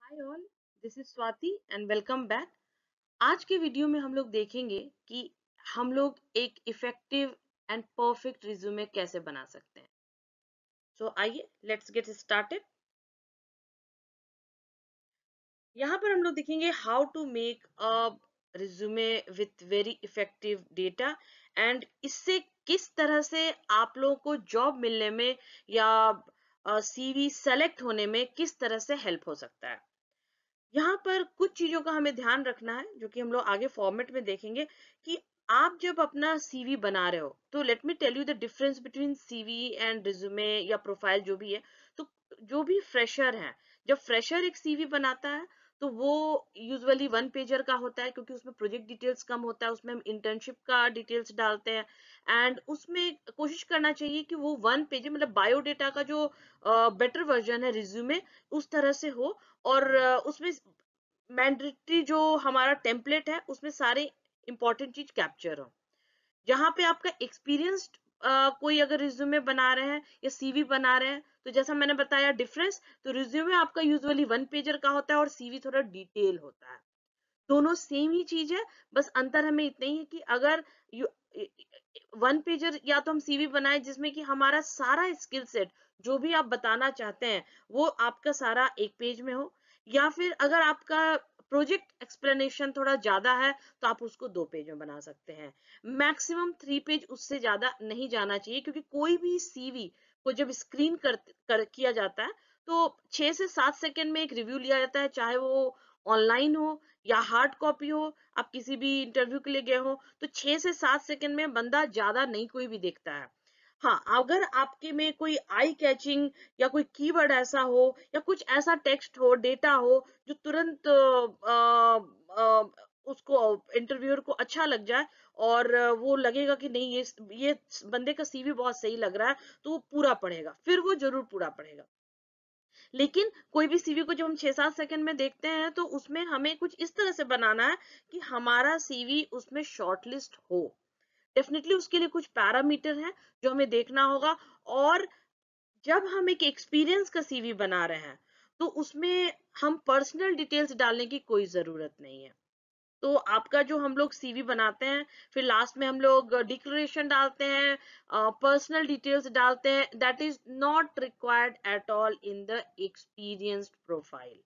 Hi all, this is Swati and welcome back. आज के video में हम लोग देखेंगे कि हम लोग एक इफेक्टिव एंड परफेक्ट रिज्यूमे कैसे बना सकते हैं। सो आइए लेट्स गेट स्टार्टेड। यहाँ पर हम लोग देखेंगे how to make a resume with very effective data and इससे किस तरह से आप लोगों को जॉब मिलने में या सीवी सेलेक्ट होने में किस तरह से हेल्प हो सकता है। यहाँ पर कुछ चीजों का हमें ध्यान रखना है जो कि हम लोग आगे फॉर्मेट में देखेंगे कि आप जब अपना सीवी बना रहे हो तो let me tell you the difference between CV and resume या प्रोफाइल जो भी है। तो जो भी फ्रेशर है, जब फ्रेशर एक सीवी बनाता है तो वो यूजुअली वन पेजर का होता है क्योंकि उसमें प्रोजेक्ट डिटेल्स कम होता है, उसमें हम इंटर्नशिप का डिटेल्स डालते हैं एंड उसमें कोशिश करना चाहिए कि वो वन पेज मतलब बायोडेटा का जो बेटर वर्जन है रिज्यूमे उस तरह से हो और उसमें मैंडेटरी जो हमारा टेम्पलेट है उसमें सारे इंपॉर्टेंट चीज कैप्चर हो। जहाँ पे आपका एक्सपीरियंस कोई अगर रिज्यूमे बना रहे हैं या सीवी बना रहे हैं तो जैसा मैंने बताया डिफरेंस, तो रिज्यूमे आपका यूजुअली वन पेजर का होता है और सीवी थोड़ा डिटेल होता है। दोनों सेम ही चीज है, बस अंतर हमें इतना ही है कि अगर वन पेजर या तो हम सीवी बनाए जिसमें कि हमारा सारा स्किल सेट जो भी आप बताना चाहते हैं वो आपका सारा एक पेज में हो, या फिर अगर आपका प्रोजेक्ट एक्सप्लेनेशन थोड़ा ज्यादा है तो आप उसको दो पेज में बना सकते हैं। मैक्सिमम थ्री पेज, उससे ज्यादा नहीं जाना चाहिए क्योंकि कोई भी सीवी को जब स्क्रीन किया जाता है तो 6 से 7 सेकंड में एक रिव्यू लिया जाता है, चाहे वो ऑनलाइन हो या हार्ड कॉपी हो। आप किसी भी इंटरव्यू के लिए गए हो तो 6 से 7 सेकंड में बंदा ज्यादा नहीं कोई भी देखता है। हाँ, अगर आपके में कोई आई कैचिंग या कोई कीवर्ड ऐसा हो या कुछ ऐसा टेक्स्ट हो, डेटा हो जो तुरंत उसको इंटरव्यूअर को अच्छा लग जाए और वो लगेगा कि नहीं ये बंदे का सीवी बहुत सही लग रहा है, तो वो पूरा पढ़ेगा, फिर वो जरूर पूरा पढ़ेगा। लेकिन कोई भी सीवी को जब हम 6-7 सेकंड में देखते हैं तो उसमें हमें कुछ इस तरह से बनाना है कि हमारा सीवी उसमें शॉर्टलिस्ट हो। डेफिनेटली उसके लिए कुछ पैरामीटर हैं जो हमें देखना होगा। और जब हम एक एक्सपीरियंस का सीवी बना रहे हैं तो उसमें हम पर्सनल डिटेल्स डालने की कोई जरूरत नहीं है। तो आपका जो हम लोग सीवी बनाते हैं फिर लास्ट में हम लोग डिक्लेरेशन डालते हैं, पर्सनल डिटेल्स डालते हैं, that is not required at all in the experienced profile.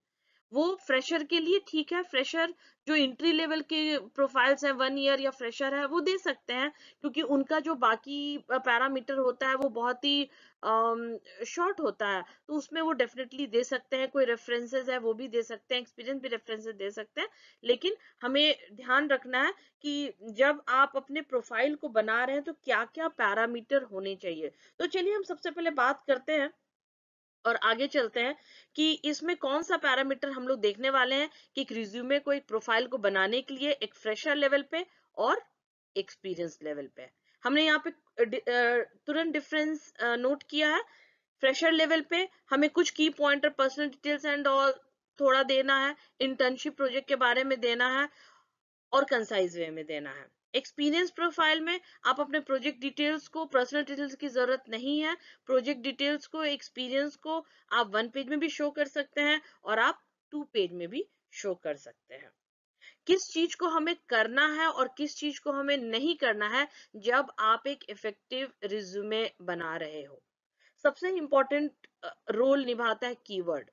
वो फ्रेशर के लिए ठीक है, फ्रेशर जो एंट्री लेवल के प्रोफाइल्स हैं, 1 ईयर या फ्रेशर है, वो दे सकते हैं क्योंकि उनका जो बाकी पैरामीटर होता है वो बहुत ही शॉर्ट होता है, तो उसमें वो डेफिनेटली दे सकते हैं। कोई रेफरेंसेस है वो भी दे सकते हैं, एक्सपीरियंस भी रेफरेंसेस दे सकते हैं। लेकिन हमें ध्यान रखना है कि जब आप अपने प्रोफाइल को बना रहे हैं तो क्या क्या पैरामीटर होने चाहिए। तो चलिए हम सबसे पहले बात करते हैं और आगे चलते हैं कि इसमें कौन सा पैरामीटर हम लोग देखने वाले हैं कि एक रिज्यूमे को, एक प्रोफाइल को बनाने के लिए एक फ्रेशर लेवल पे और एक्सपीरियंस लेवल पे हमने यहाँ पे तुरंत डिफरेंस नोट किया है। फ्रेशर लेवल पे हमें कुछ की pointer, personal details and all थोड़ा देना है, इंटर्नशिप प्रोजेक्ट के बारे में देना है और कंसाइज वे में देना है। एक्सपीरियंस प्रोफाइल में आप अपने प्रोजेक्ट डिटेल्स को, पर्सनल डिटेल्स की जरूरत नहीं है। प्रोजेक्ट डिटेल्स को, एक्सपीरियंस को आप वन पेज में भी शो कर सकते हैं और आप टू पेज में भी शो कर सकते हैं। किस चीज को हमें करना है और किस चीज को हमें नहीं करना है जब आप एक इफेक्टिव रिज्यूमे बना रहे हो। सबसे इंपॉर्टेंट रोल निभाता है कीवर्ड,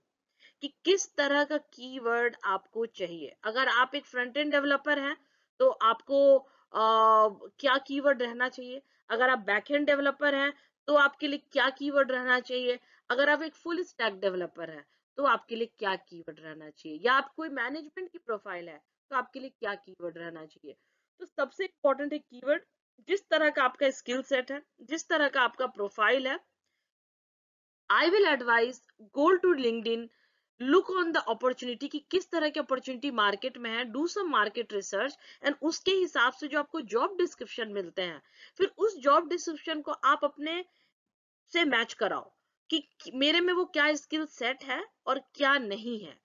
कि किस तरह का कीवर्ड आपको चाहिए। अगर आप एक फ्रंट एंड डेवलपर हैं तो आपको क्या कीवर्ड रहना चाहिए। अगर आप बैक एंड डेवलपर हैं तो आपके लिए क्या कीवर्ड रहना चाहिए। अगर आप एक फुल स्टैक डेवलपर हैं तो आपके लिए क्या कीवर्ड रहना चाहिए, या आप कोई मैनेजमेंट की प्रोफाइल है तो आपके लिए क्या कीवर्ड रहना चाहिए। तो सबसे इंपॉर्टेंट है कीवर्ड। जिस तरह का आपका स्किल सेट है, जिस तरह का आपका प्रोफाइल है, I will advise go to LinkedIn, look on the opportunity कि किस तरह की अपॉर्चुनिटी मार्केट में है, do some market research and उसके हिसाब से जो आपको जॉब डिस्क्रिप्शन मिलते हैं फिर उस जॉब डिस्क्रिप्शन को आप अपने से मैच कराओ कि मेरे में वो क्या स्किल सेट है और क्या नहीं है।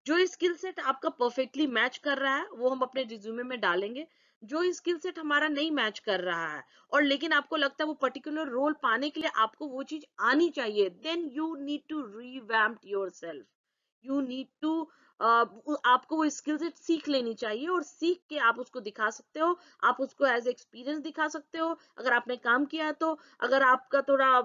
जो स्किल सेट आपका परफेक्टली मैच कर रहा है वो हम अपने रिज्यूमे में डालेंगे। जो स्किल सेट हमारा नहीं मैच कर रहा है और लेकिन आपको लगता है वो पर्टिकुलर रोल पाने के लिए आपको वो चीज आनी चाहिए, then you need to revamp yourself. You need to आपको वो स्किल सेट सीख लेनी चाहिए और सीख के आप उसको दिखा सकते हो, आप उसको एज एक्सपीरियंस दिखा सकते हो अगर आपने काम किया है तो, अगर आपका थोड़ा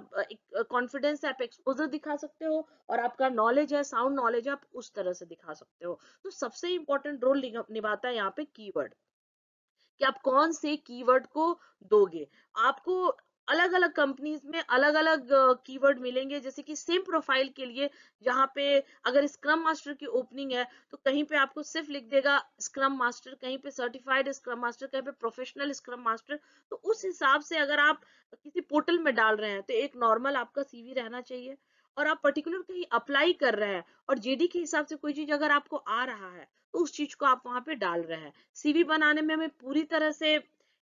कॉन्फिडेंस है आप एक्सपोजर दिखा सकते हो, और आपका नॉलेज है, साउंड नॉलेज है, आप उस तरह से दिखा सकते हो। तो सबसे इंपॉर्टेंट रोल निभाता है यहाँ पे कीवर्ड, कि आप कौन से कीवर्ड को दोगे। आपको अलग अलग कंपनीज में अलग अलग कीवर्ड मिलेंगे, जैसे कि सेम प्रोफाइल के लिए, जहां पे अगर स्क्रम मास्टर की ओपनिंग है तो कहीं पे आपको सिर्फ लिख देगा स्क्रम मास्टर, कहीं पे सर्टिफाइड स्क्रम मास्टर, कहीं पे प्रोफेशनल स्क्रम मास्टर। तो उस हिसाब से अगर आप किसी पोर्टल में डाल रहे हैं तो एक नॉर्मल आपका सीवी रहना चाहिए, और आप पर्टिकुलर कहीं अप्लाई कर रहे हैं और जेडी के हिसाब से कोई चीज अगर आपको आ रहा है तो उस चीज को आप वहां पे डाल रहे हैं। सीवी बनाने में हमें पूरी तरह से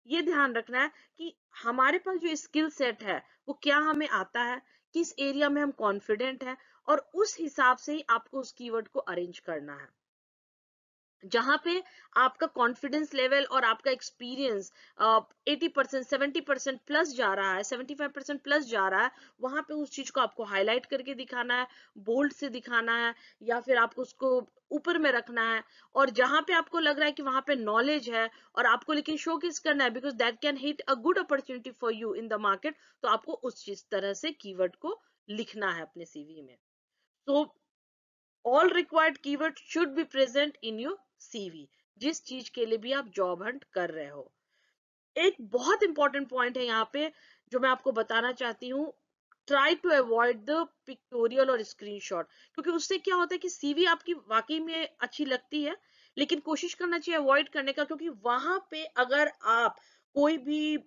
ये ध्यान रखना है कि हमारे पास जो स्किल सेट है वो क्या हमें आता है, किस एरिया में हम कॉन्फिडेंट है, और उस हिसाब से ही आपको उस कीवर्ड को अरेंज करना है। जहां पे आपका कॉन्फिडेंस लेवल और आपका एक्सपीरियंस 80% 70% प्लस जा रहा है, 75% प्लस जा रहा है, वहां पे उस चीज को आपको हाईलाइट करके दिखाना है, बोल्ड से दिखाना है, या फिर आपको उसको ऊपर में रखना है। और जहां पे आपको लग रहा है कि वहां पे नॉलेज है और आपको लेकिन शोकेस करना है, because that can hit a good opportunity for you in the market, तो आपको उस चीज तरह से कीवर्ड को लिखना है अपने सीवी में। तो all required keyword should be present in your CV, जिस चीज के लिए भी आप जॉब हंट कर रहे हो। एक बहुत इंपॉर्टेंट पॉइंट है यहाँ पे जो मैं आपको बताना चाहती हूँ, try to avoid the pictorial और स्क्रीनशॉट, क्योंकि उससे क्या होता है कि सीवी आपकी वाकई में अच्छी लगती है, लेकिन कोशिश करना चाहिए अवॉइड करने का, क्योंकि वहां पे अगर आप कोई भी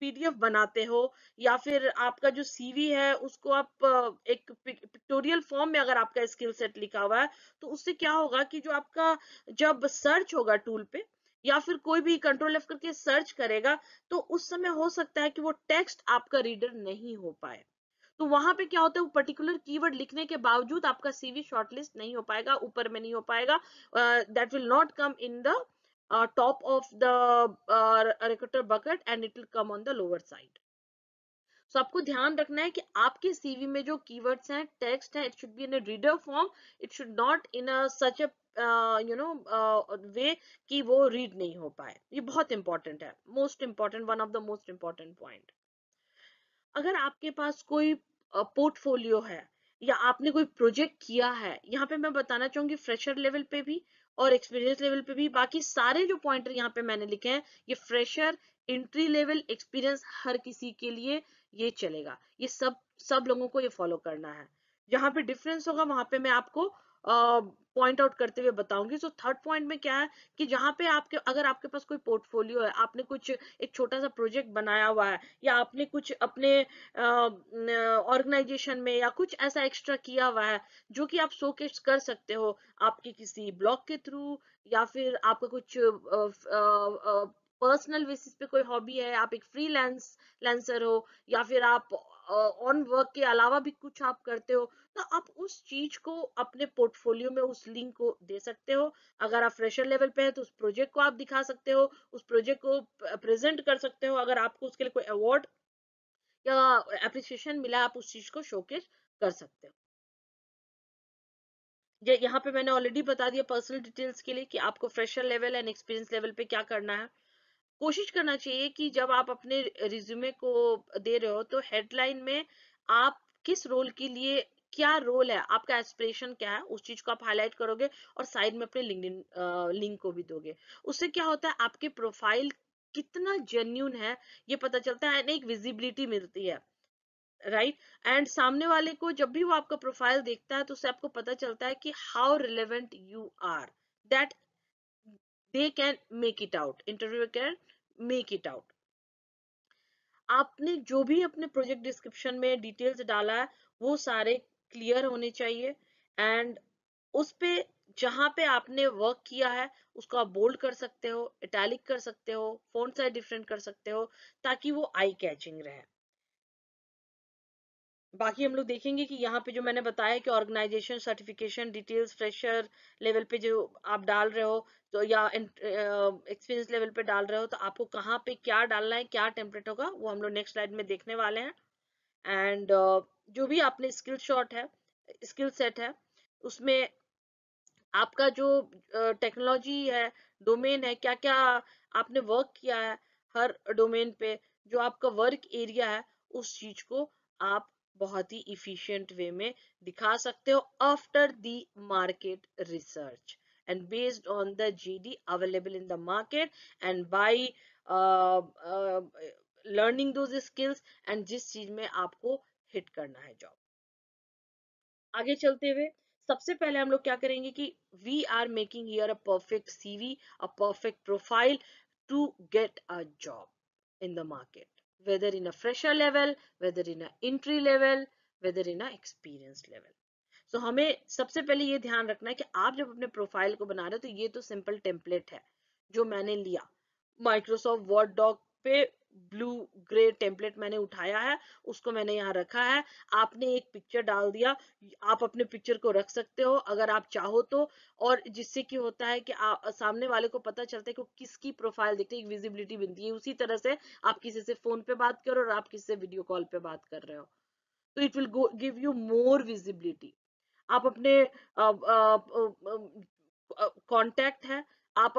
पीडीएफ बनाते हो या फिर आपका जो सीवी है उसको आप एक पिक्टोरियल फॉर्म में अगर आपका स्किल सेट लिखा हुआ है, तो उससे क्या होगा कि जो आपका जब सर्च होगा टूल पे या फिर कोई भी कंट्रोल एफ करके सर्च करेगा, तो उस समय हो सकता है कि वो टेक्स्ट आपका रीडर नहीं हो पाए। तो वहां पे क्या होता है, वो पर्टिकुलर कीवर्ड लिखने के बावजूद आपका सीवी शॉर्टलिस्ट नहीं हो पाएगा, ऊपर में नहीं हो पाएगा, that will not come in the top of the recruiter bucket and it will come on the lower side. So आपको ध्यान रखना है कि आपके सीवी में जो कीवर्ड्स हैं, टेक्स्ट है, it should be in a reader form, it should not in a such a way कि वो रीड नहीं हो पाए। ये बहुत इंपॉर्टेंट है, most important, one of the most important point. अगर आपके पास कोई पोर्टफोलियो है या आपने कोई प्रोजेक्ट किया है, यहाँ पे मैं बताना चाहूंगी फ्रेशर लेवल पे भी और एक्सपीरियंस लेवल पे भी, बाकी सारे जो पॉइंटर यहाँ पे मैंने लिखे हैं ये फ्रेशर, एंट्री लेवल, एक्सपीरियंस, हर किसी के लिए ये चलेगा, ये सब लोगों को ये फॉलो करना है। जहाँ पे डिफरेंस होगा वहां पे मैं आपको पॉइंट आउट करते हुए बताऊंगी। सो थर्ड पॉइंट में क्या है कि जहाँ पे आपके अगर आपके पास कोई पोर्टफोलियो है, आपने कुछ एक छोटा सा प्रोजेक्ट बनाया हुआ है, या आपने कुछ अपने ऑर्गेनाइजेशन में या कुछ ऐसा एक्स्ट्रा किया हुआ है जो कि आप शोकेस कर सकते हो आपके किसी ब्लॉग के थ्रू, या फिर आपका कुछ पर्सनल बेसिस पे कोई हॉबी है, आप एक फ्रीलांसर हो, या फिर आप ऑन वर्क के अलावा भी कुछ आप करते हो, तो आप उस चीज को अपने पोर्टफोलियो में उस लिंक को दे सकते हो। अगर आप फ्रेशर लेवल पे है तो उस प्रोजेक्ट को आप दिखा सकते हो, उस प्रोजेक्ट को प्रेजेंट कर सकते हो, अगर आपको उसके लिए कोई अवार्ड या एप्रिसिएशन मिला आप उस चीज को शोकेस कर सकते हो। ये यहाँ पे मैंने ऑलरेडी बता दिया पर्सनल डिटेल्स के लिए कि आपको fresher level and experience level पे क्या करना है। कोशिश करना चाहिए कि जब आप अपने रिज्यूमे को दे रहे हो तो हेडलाइन में आप किस रोल के लिए, क्या रोल है आपका, एस्पिरेशन क्या है, उस चीज को आप हाईलाइट करोगे और साइड में अपने लिंक्डइन लिंक को भी दोगे। उससे क्या होता है, आपके प्रोफाइल कितना जेन्यून है ये पता चलता है, एक विजिबिलिटी मिलती है, राइट। एंड सामने वाले को जब भी वो आपका प्रोफाइल देखता है तो उससे आपको पता चलता है कि how relevant you are, that they can make it out, interview can make it out. आपने जो भी अपने प्रोजेक्ट डिस्क्रिप्शन में डिटेल्स डाला है वो सारे क्लियर होने चाहिए, एंड उस पे जहां पे आपने वर्क किया है उसको आप बोल्ड कर सकते हो, इटैलिक कर सकते हो, फॉन्ट साइज डिफरेंट कर सकते हो, ताकि वो आई कैचिंग रहे। बाकी हम लोग देखेंगे कि यहाँ पे जो मैंने बताया कि organisation, certification details, fresher level पे जो आप डाल रहे हो तो या एक्सपीरियंस लेवल पे डाल रहे हो तो आपको कहाँ पे क्या डालना है, क्या टेम्पलेट होगा, वो हम लोग नेक्स्ट स्लाइड में देखने वाले हैं। एंड जो भी आपने स्किल शॉट है, स्किल सेट है, उसमें आपका जो टेक्नोलॉजी है, डोमेन है, क्या क्या आपने वर्क किया है हर डोमेन पे, जो आपका वर्क एरिया है, उस चीज को आप बहुत ही इफिशिएंट वे में दिखा सकते हो after the market research and based on the GD available in the market and by learning those skills and जिस चीज में आपको हिट करना है जॉब। आगे चलते हुए सबसे पहले हम लोग क्या करेंगे कि we are making here a perfect CV, a perfect profile to get a job in the market, whether in a fresher level, whether in a entry level, whether in a experience level. So हमें सबसे पहले ये ध्यान रखना है कि आप जब अपने प्रोफाइल को बना रहे हो तो ये तो सिंपल टेम्पलेट है जो मैंने लिया माइक्रोसॉफ्ट वर्ड डॉक पे, ब्लू ग्रे टेम्पलेट मैंने उठाया है, उसको मैंने यहाँ रखा है। आपने एक पिक्चर डाल दिया, आप अपने पिक्चर को रख सकते हो अगर आप चाहो तो, और जिससे कि होता है कि सामने वाले को पता चलता है कि किसकी प्रोफाइल देखते हैं, एक विजिबिलिटी बनती है। उसी तरह से आप किसी से फोन पे बात करो और आप किसी से वीडियो कॉल पे बात कर रहे हो, तो it will give you more visibility. आप अपने कांटेक्ट है, आप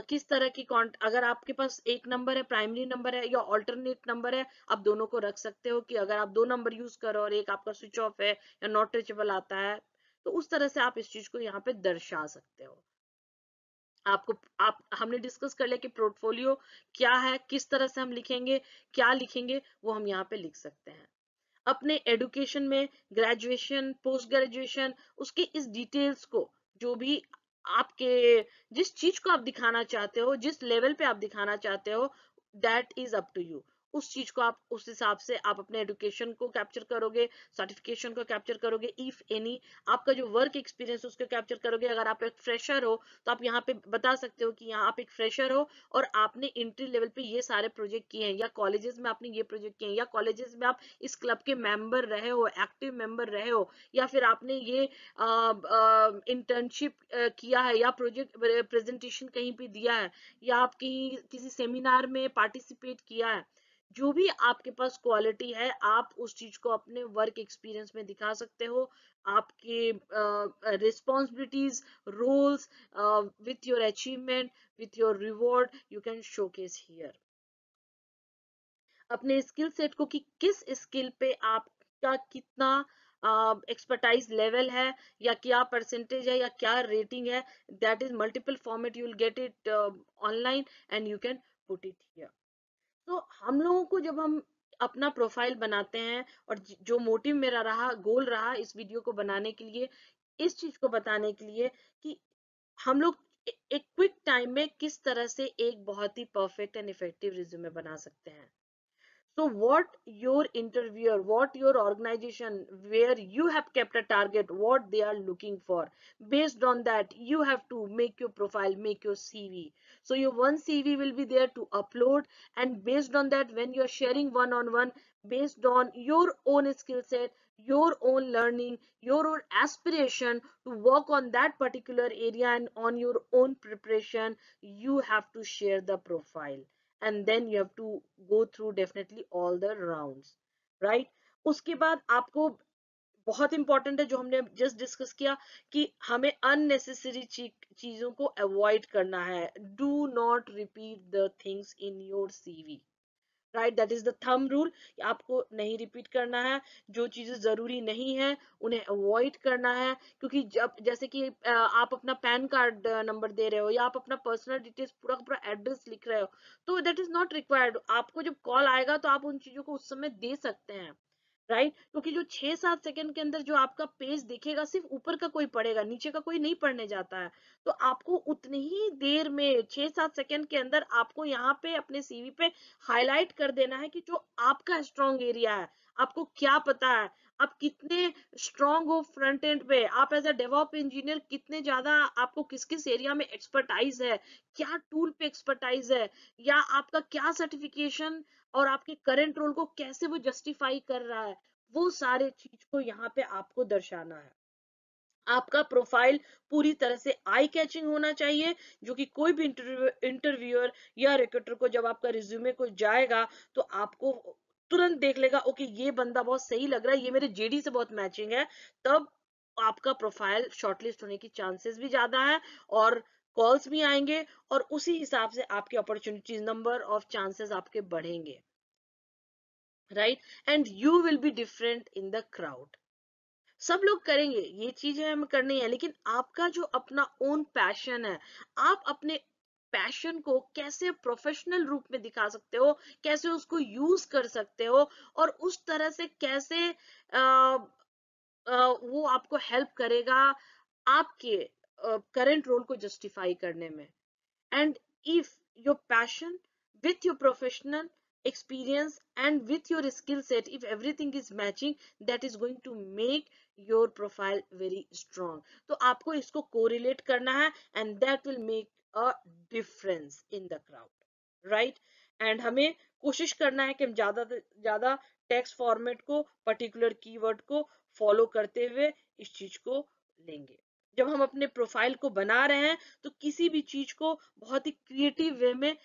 किस तरह की अगर आपके पास एक नंबर है, प्राइमरी नंबर है या ऑल्टरनेट नंबर है, आप दोनों को रख सकते हो कि अगर आप दो नंबर यूज करो और एक आपका स्विच ऑफ है या नॉट रीचेबल आता है, तो उस तरह से आप इस चीज को यहाँ पे दर्शा सकते हो। आपको आप हमने डिस्कस कर लिया कि पोर्टफोलियो क्या है, किस तरह से हम लिखेंगे, क्या लिखेंगे, वो हम यहाँ पे लिख सकते हैं। अपने एडुकेशन में ग्रेजुएशन, पोस्ट ग्रेजुएशन, उसकी इस डिटेल्स को, जो भी आपके जिस चीज को आप दिखाना चाहते हो, जिस लेवल पे आप दिखाना चाहते हो, that is up to you. उस चीज को आप उस हिसाब से आप अपने एडुकेशन को कैप्चर करोगे, सर्टिफिकेशन को कैप्चर करोगे, इफ एनी आपका जो वर्क एक्सपीरियंस उसको कैप्चर करोगे। अगर आप एक फ्रेशर हो तो आप यहाँ पे बता सकते हो कि यहाँ आप एक फ्रेशर हो और आपने इंट्री लेवल पे ये सारे प्रोजेक्ट किए हैं, या कॉलेजेस में आपने ये प्रोजेक्ट किए हैं, या कॉलेजेस में आप इस क्लब के मेंबर रहे हो, एक्टिव मेंबर रहे हो, या फिर आपने ये इंटर्नशिप किया है, या प्रोजेक्ट प्रेजेंटेशन कहीं पे दिया है, या आप कहीं किसी सेमिनार में पार्टिसिपेट किया है। जो भी आपके पास क्वालिटी है, आप उस चीज को अपने वर्क एक्सपीरियंस में दिखा सकते हो। आपके responsibilities, roles, with your achievement, with your reward, you can showcase here. अपने स्किल सेट को कि किस स्किल पे आपका कितना एक्सपर्टाइज लेवल है, या क्या परसेंटेज है, या क्या रेटिंग है, that is multiple format, you will get it online and you can put it here. तो हम लोगों को जब हम अपना प्रोफाइल बनाते हैं, और जो मोटिव मेरा रहा, गोल रहा इस वीडियो को बनाने के लिए, इस चीज को बताने के लिए कि हम लोग एक क्विक टाइम में किस तरह से एक बहुत ही परफेक्ट एंड इफेक्टिव रिज्यूमे बना सकते हैं। So what your interviewer, what your organization, where you have kept a target, what they are looking for. Based on that, you have to make your profile, make your CV. So your one CV will be there to upload, and based on that, when you're sharing one-on-one, based on your own skill set, your own learning, your own aspiration to work on that particular area and on your own preparation, you have to share the profile, and then you have to go through definitely all the rounds, right? उसके बाद आपको बहुत important है जो हमने just discuss किया कि हमें अननेसेसरी चीजों को अवॉइड करना है। Do not repeat the things in your CV, right? That is the thumb rule. आपको नहीं रिपीट करना है, जो चीजें जरूरी नहीं है उन्हें अवॉइड करना है। क्योंकि जब जैसे कि आप अपना पैन कार्ड नंबर दे रहे हो, या आप अपना पर्सनल डिटेल्स पूरा पूरा एड्रेस लिख रहे हो, तो दैट इज नॉट रिक्वायर्ड। आपको जब कॉल आएगा तो आप उन चीजों को उस समय दे सकते हैं, राइट? क्योंकि जो 6-7 सेकंड के अंदर जो आपका पेज दिखेगा, सिर्फ ऊपर का कोई पढ़ेगा, नीचे का कोई नहीं पढ़ने जाता है। तो आपको उतनी ही देर में 6-7 सेकंड के अंदर आपको यहाँ पे अपने सीवी पे हाईलाइट कर देना है कि जो आपका स्ट्रॉन्ग एरिया है, आपको क्या पता है, आप कितने स्ट्रॉन्ग हो फ्रंट एंड पे, आप एज अ डेवऑप इंजीनियर कितने ज्यादा, आपको किस किस एरिया में एक्सपर्टाइज है, क्या टूल पे एक्सपर्टाइज है, या आपका क्या सर्टिफिकेशन और आपके करंट रोल को कैसे वो जस्टिफाई कर रहा है, वो सारे चीज को यहाँ पे आपको दर्शाना है। आपका प्रोफाइल पूरी तरह से आई कैचिंग होना चाहिए, जो कि कोई भी इंटरव्यूअर या रिक्रूटर को जब आपका रिज्यूमे को जाएगा तो आपको तुरंत देख लेगा, ओके ये बंदा बहुत सही लग रहा है, ये मेरे जेडी से बहुत मैचिंग है, तब आपका प्रोफाइल शॉर्टलिस्ट होने की चांसेस भी ज्यादा है, और कॉल्स भी आएंगे, और उसी हिसाब से आपके अपॉर्चुनिटीज, नंबर ऑफ चांसेस आपके बढ़ेंगे, right? And you will be different in the crowd. सब लोग करेंगे, ये चीजें हमें करनी है, लेकिन आपका जो अपना ओन पैशन है, आप अपने पैशन को कैसे प्रोफेशनल रूप में दिखा सकते हो, कैसे उसको यूज कर सकते हो, और उस तरह से कैसे वो आपको हेल्प करेगा आपके करंट रोल को जस्टिफाई करने में। And if your passion with your professional experience and with your skill set, if everything is matching, that is going to make your profile very strong. तो आपको इसको correlate करना है, and that will make a difference in the crowd, right? And हमें कोशिश करना है कि हम ज्यादा से ज्यादा टेक्स्ट फॉर्मेट को, पर्टिकुलर कीवर्ड को फॉलो करते हुए इस चीज को लेंगे। जब हम अपने प्रोफाइल को बना रहे हैं, तो किसी भी चीज को बहुत ही क्रिएटिव वे में,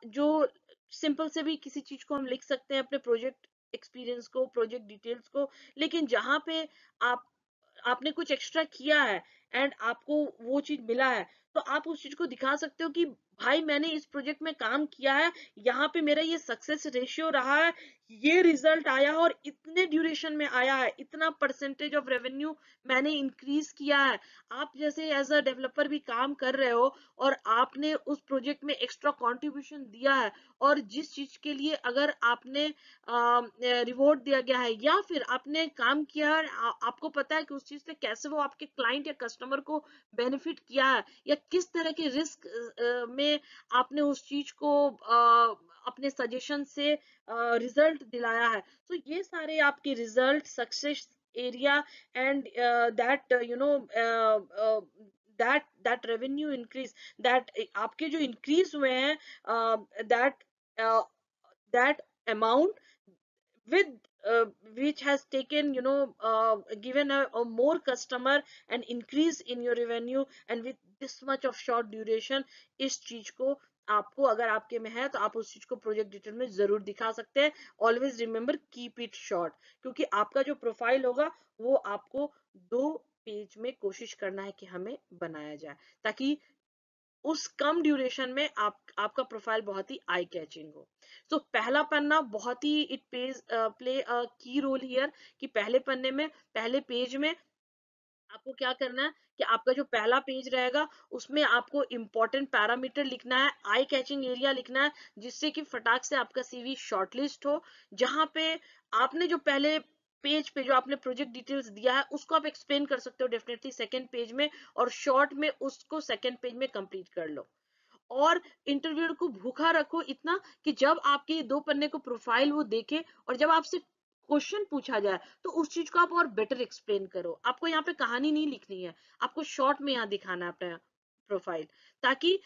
जो सिंपल से भी किसी चीज को हम लिख सकते हैं, अपने प्रोजेक्ट एक्सपीरियंस को, प्रोजेक्ट डिटेल्स को, लेकिन जहां पे आप आपने कुछ एक्स्ट्रा किया है एंड आपको वो चीज मिला है, तो आप उस चीज को दिखा सकते हो कि भाई मैंने इस प्रोजेक्ट में काम किया है, यहाँ पे मेरा ये सक्सेस रेशियो रहा है, ये रिजल्ट आया और इतने ड्यूरेशन में आया है, इतना परसेंटेज ऑफ रेवेन्यू मैंने इंक्रीज किया है। आप जैसे एज अ डेवलपर भी काम कर रहे हो, और आपने उस प्रोजेक्ट में एक्स्ट्रा कंट्रीब्यूशन दिया है, और जिस चीज के लिए अगर आपने रिवॉर्ड दिया गया है, या फिर आपने काम किया है, आपको पता है कि उस चीज से कैसे वो आपके क्लाइंट या कस्टमर को बेनिफिट किया है, या किस तरह के रिस्क में आपने उस चीज को अपने सजेशन से रिजल्ट दिलाया है, तो ये सारे आपके result, success area, and that you know that revenue increase, that आपके जो इंक्रीज हुए हैं, that that amount with which has taken, given a more customer and increase in your revenue, and with this much of short duration, इस चीज को आपको, अगर आपके में है, तो आप उस चीज को प्रोजेक्ट डिटेल में जरूर दिखा सकते हैं। Always remember, keep it short, क्योंकि आपका जो प्रोफाइल होगा वो आपको 2 पेज में कोशिश करना है कि हमें बनाया जाए, ताकि उस कम ड्यूरेशन में आपका प्रोफाइल बहुत ही आई कैचिंग हो। तो पहला पन्ना बहुत ही, इट पेज प्ले अ की रोल हियर, कि पहले पन्ने में, पहले पेज में आपको क्या करना है कि आपका जो पहला पेज रहेगा, उसमें आपको इंपॉर्टेंट पैरामीटर लिखना है, आई कैचिंग एरिया लिखना है, जिससे कि फटाक से आपका सीवी शॉर्टलिस्ट हो। जहां पे आपने जो पहले पेज पे जो आपने प्रोजेक्ट डिटेल्स दिया है, उसको आप एक्सप्लेन कर सकते हो डेफिनेटली सेकंड पेज में, और शॉर्ट में उसको सेकंड पेज में कंप्लीट कर लो। और इंटरव्यूअर को भूखा रखो इतना कि जब आपके ये 2 पन्ने को प्रोफाइल वो देखे, और जब आपसे क्वेश्चन पूछा जाए, तो उस चीज को आप और बेटर एक्सप्लेन करो। आपको यहाँ पे कहानी नहीं लिखनी है, आपको शॉर्ट में यहाँ दिखाना है अपना प्रोफाइल, ताकि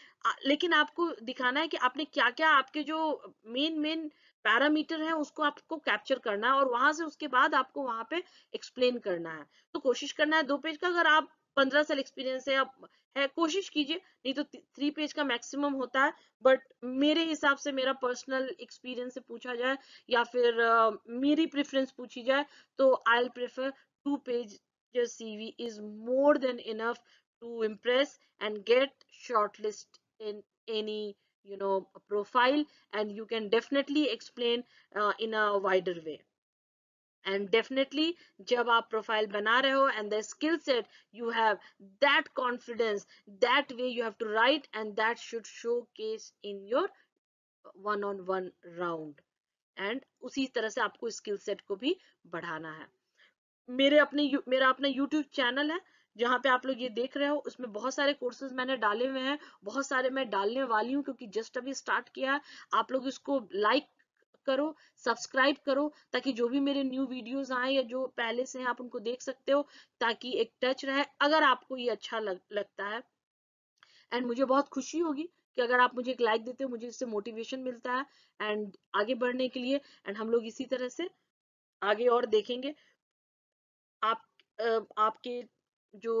लेकिन आपको दिखाना है कि आपने क्या क्या, आपके जो मेन मेन पैरामीटर है उसको आपको कैप्चर करना है, और वहां से उसके बाद आपको वहां पे एक्सप्लेन करना है। तो कोशिश करना है 2 पेज का। अगर आप 15 साल एक्सपीरियंस है, आप है, कोशिश कीजिए, नहीं तो 3 पेज का मैक्सिमम होता है। बट मेरे हिसाब से, मेरा पर्सनल एक्सपीरियंस से पूछा जाए, या फिर मेरी प्रेफरेंस पूछी जाए, तो I prefer 2 page CV is more than enough to impress and get shortlist in any profile, and you can definitely explain in a wider way. And definitely, जब आप प्रोफाइल बना रहे हो, and the skill set you have, that confidence, that way you have to write, and that should showcase in your one on one round, and उसी तरह से आपको skill set को भी बढ़ाना है। मेरा अपना YouTube चैनल है, जहाँ पे आप लोग ये देख रहे हो, उसमें बहुत सारे कोर्सेज मैंने डाले हुए हैं, बहुत सारे मैं डालने वाली हूँ, क्योंकि जस्ट अभी स्टार्ट किया है। आप लोग इसको लाइक करो, सब्सक्राइब करो, ताकि जो भी मेरे न्यू वीडियोस आए या जो पहले से हैं आप उनको देख सकते हो, ताकि एक टच रहे, अगर आपको ये अच्छा लगता है। एंड मुझे बहुत खुशी होगी कि अगर आप मुझे एक लाइक देते हो, मुझे इससे मोटिवेशन मिलता है एंड आगे बढ़ने के लिए। एंड हम लोग इसी तरह से आगे और देखेंगे। आप आपके जो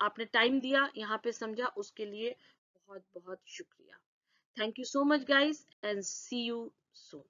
आपने टाइम दिया, यहाँ पे समझा, उसके लिए बहुत बहुत शुक्रिया। Thank you so much guys, and see you soon.